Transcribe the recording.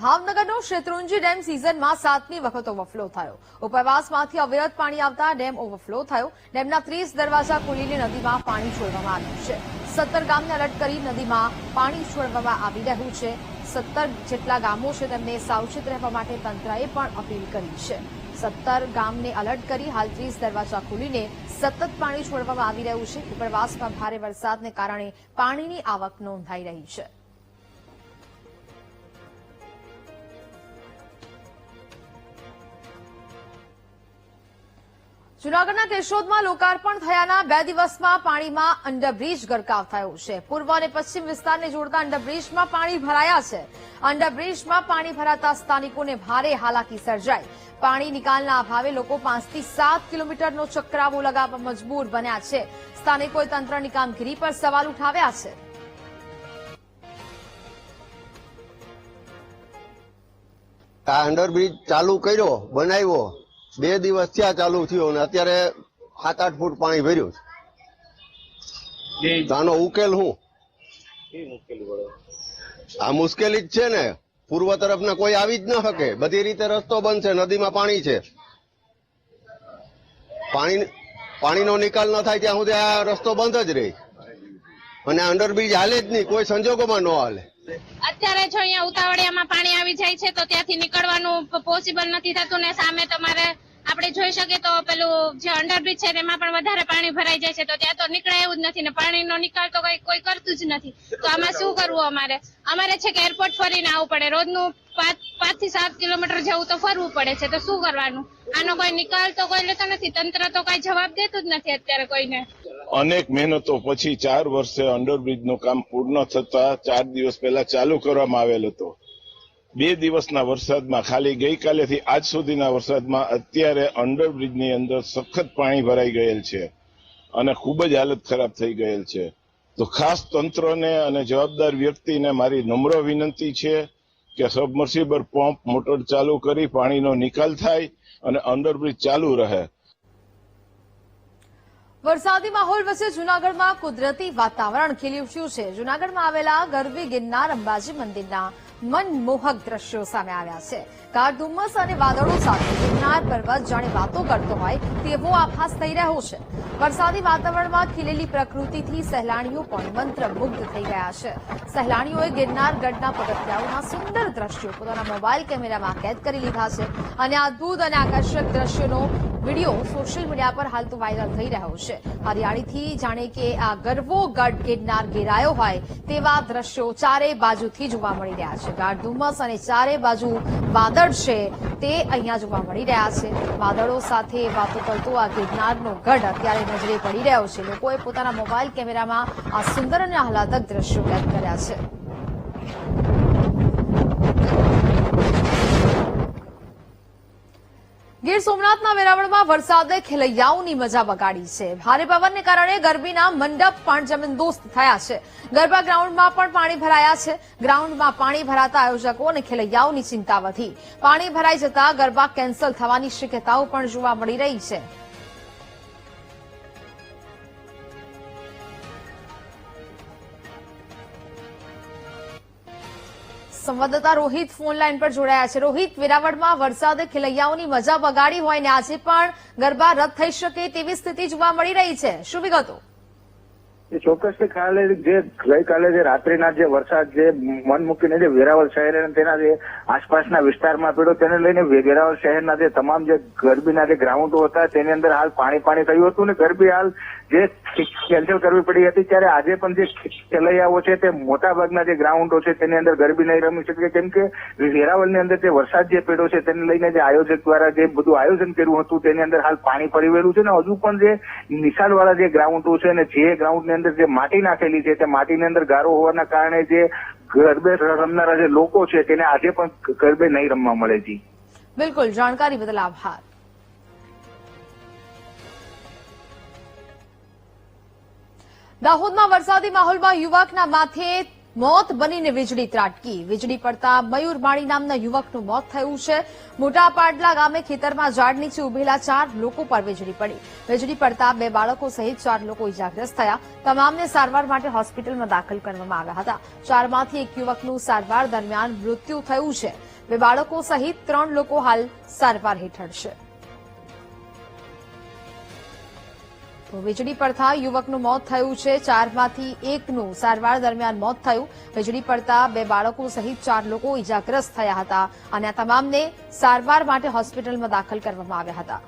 ભાવનગરનો Shetrunji dam સિઝનમાં 7મી વખત overflow થયો। ઉપરવાસમાંથી અવિરત પાણી આવતા ડેમ ઓવરફ્લો થયો। ડેમના 30 દરવાજા ખોલીને નદીમાં પાણી છોડવામાં આવ્યું છે। 17 ગામને એલર્ટ કરી નદીમાં પાણી છોડવામાં આવી રહ્યું છે। 17 જેટલા ગામો છે તેમને સાવચેત રહેવા માટે તંત્રએ પણ અપીલ કરી છે। 17 ગામને એલર્ટ કરી હાલ 30 દરવાજા ખોલીને સતત પાણી છોડવામાં આવી રહ્યું છે। ઉપરવાસમાં ભારે વરસાદને કારણે પાણીની આવક નોંધાઈ રહી છે। જૂનાગઢના કેશોદમાં લોકાર્પણ થયાના 2 દિવસમાં પાણીમાં અંડરબ્રિજ ગરકાવ થયો છે। પૂર્વ અને પશ્ચિમ વિસ્તારને જોડતા અંડરબ્રિજમાં પાણી ભરાયા છે। અંડરબ્રિજમાં પાણી ભરાતા સ્થાનિકોને ભારે હાલાકી સર્જાઈ। પાણી નિકાલના અભાવે લોકો 5 થી 7 કિલોમીટરનો ચક્રાવો લગાવવા મજબૂર બન્યા છે। સ્થાનિકોએ તંત્રની કામગીરી પર સવાલ ઉઠાવ્યા છે। આ અંડરબ્રિજ ચાલુ કર્યો, બનાવ્યો, 2 દિવસ થયા ચાલુ થયો અને અત્યારે 7-8 ફૂટ પાણી ભર્યું છે। આનો ઉકેલ શું? આ મુશ્કેલી જ છે ને। પૂર્વ તરફના કોઈ આવી જ ન શકે, બધી રીતે રસ્તો બંધ છે, નદીમાં પાણી છે। પાણીનો નિકાલ ન થાય ત્યાં સુધી આ રસ્તો બંધ જ રહે અને અંડરબ્રિજ હાલે જ નહીં, કોઈ સંજોગોમાં ન હાલે। અત્યારે જો અહીંયા ઉતાવળિયામાં પાણી આવી જાય છે તો ત્યાંથી નીકળવાનું પોસિબલ નથી થતું ને સામે તમારે આપણે જોઈ શકીએ તો પેલું જે અંડરબ્રિજ છે તેમાં પણ વધારે પાણી ભરાઈ જાય છે તો ત્યાં તો નીકળે એવું જ નથી ને પાણીનો નિકાલ તો કોઈ કરતું જ નથી। તો આમાં શું કરવું? અમારે છે કે એરપોર્ટ ફરીને આવવું પડે। રોજનું 5 થી 7 કિલોમીટર જેવું તો ફરવું પડે છે। તો શું કરવાનું? આનો કોઈ નિકાલ તો કોઈ લેતો નથી, તંત્ર તો કઈ જવાબ દેતું જ નથી અત્યારે કોઈને। અનેક મહેનતો પછી 4 વર્ષે અંડરબ્રિજનું કામ પૂર્ણ થતા 4 દિવસ પહેલા ચાલુ કરવામાં આવેલ હતો। 2 દિવસના વરસાદમાં ખાલી ગઈકાલેથી આજ સુધીના વરસાદમાં અત્યારે અંડરબ્રિજની અંદર સખત પાણી ભરાઈ ગયેલ છે અને ખૂબ જ હાલત ખરાબ થઈ ગયેલ છે। તો ખાસ તંત્રને અને જવાબદાર વ્યક્તિને મારી નમ્ર વિનંતી છે કે સબમર્સિબલ પંપ મોટર ચાલુ કરી પાણીનો નિકાલ થાય અને અંડરબ્રિજ ચાલુ રહે। વરસાદી માહોલ વચ્ચે જૂનાગઢમાં કુદરતી વાતાવરણ ખીલી ઉઠ્યું છે। જૂનાગઢમાં આવેલા ગરવી ગિરનાર અંબાજી મંદિરના મનમોહક દ્રશ્યો સામે આવ્યા છે। ગાઢ ધુમ્મસ અને વાદળો સાથે ગિરનાર પર્વત જાણે વાતો કરતો હોય તેવો આભાસ થઈ રહ્યો છે। વરસાદી વાતાવરણમાં ખીલેલી પ્રકૃતિથી સહેલાણીઓ પણ મંત્રમુગ્ધ થઈ ગયા છે। સહેલાણીઓએ ગિરનાર ગઢના પગથિયાઓના સુંદર દ્રશ્યો પોતાના મોબાઈલ કેમેરામાં કેદ કરી લીધા છે અને આ અદભુત અને આકર્ષક દ્રશ્યોનો વિડીયો સોશિયલ મીડિયા પર હાલ તો વાયરલ થઈ રહ્યો છે। હરિયાળીથી જાણે કે આ ગરવો ગઢ ગિરનાર ઘેરાયો હોય તેવા દ્રશ્યો ચારે બાજુથી જોવા મળી રહ્યા છે। ગાઢ ધુમ્મસ અને ચારે બાજુ વાદળ છે તે અહીંયા જોવા મળી રહ્યા છે। વાદળો સાથે વાતો કરતો આ ગિરનારનો ગઢ અત્યારે નજરે પડી રહ્યો છે। લોકોએ પોતાના મોબાઈલ કેમેરામાં આ સુંદર અને આહલાદક દ્રશ્યો કેદ કર્યા છે। ગીર સોમનાથના વેરાવળમાં વરસાદે ખેલૈયાઓની મજા બગાડી છે। ભારે પવનને કારણે ગરબીના મંડપ પણ જમીનદોસ્ત થયા છે। ગરબા ગ્રાઉન્ડમાં પણ પાણી ભરાયા છે। ગ્રાઉન્ડમાં પાણી ભરાતા આયોજકો અને ખેલૈયાઓની ચિંતા વધી। પાણી ભરાઈ જતા ગરબા કેન્સલ થવાની શક્યતાઓ પણ જોવા મળી રહી છે। સંવાદદાતા રોહિત ફોન લાઈન પર જોડાયા છે। રોહિત, વેરાવળમાં વરસાદે ખેલૈયાઓની મજા બગાડી હોય ને આજે પણ ગરબા રદ થઈ શકે તેવી સ્થિતિ જોવા મળી રહી છે, શું વિગતો? ચોક્કસથી ગઈકાલે જે રાત્રિના જે વરસાદ જે મન મૂકીને જે વેરાવળ શહેર અને તેના જે આસપાસના વિસ્તારમાં પડ્યો તેને લઈને વેરાવળ શહેરના જે તમામ જે ગરબીના જે ગ્રાઉન્ડો હતા તેની અંદર હાલ પાણી થયું હતું ને ગરબી હાલ જે કેન્સલ કરવી પડી હતી। ત્યારે આજે પણ જે ખેલૈયાઓ છે તે મોટાભાગના જે ગ્રાઉન્ડો છે તેની અંદર ગરબી નહીં રમી શકે કેમ કે વેરાવળની અંદર જે વરસાદ જે પડ્યો છે તેને લઈને જે આયોજક દ્વારા જે બધું આયોજન કર્યું હતું તેની અંદર હાલ પાણી ફરી વળ્યું છે ને હજુ પણ જે નિશાળવાળા જે ગ્રાઉન્ડો છે અને જે ગ્રાઉન્ડની અંદર જે માટી નાખેલી છે તે માટીની અંદર ગારો હોવાના કારણે જે ગરબે રમનારા જે લોકો છે તેને આજે પણ ગરબે નહીં રમવા મળે છે। બિલકુલ, જાણકારી બદલ આભાર। દાહોદમાં વરસાદી માહોલમાં યુવકના માથે મોત બનીને વીજળી ત્રાટકી। વીજળી પડતા મયુર માળી નામના યુવકનું મોત થયું છે। મોટા પાડલા ગામે ખેતરમાં ઝાડ નીચે ઉભેલા 4 લોકો પર વીજળી પડી। વીજળી પડતા 2 બાળકો સહિત 4 લોકો ઇજાગ્રસ્ત થયા। તમામને સારવાર માટે હોસ્પિટલમાં દાખલ કરવામાં આવ્યા હતા। 4માંથી 1 યુવકનું સારવાર દરમિયાન મૃત્યુ થયું છે। 2 બાળકો સહિત 3 લોકો હાલ સારવાર હેઠળ છે. તો વીજળી પડતા યુવકનું મોત થયું છે. 4માંથી 1નું સારવાર દરમિયાન મોત થયું. વીજળી પડતા 2 બાળકો સહિત 4 લોકો ઇજાગ્રસ્ત થયા હતા અને આ તમામને સારવાર માટે હોસ્પિટલમાં દાખલ કરવામાં આવ્યા હતા.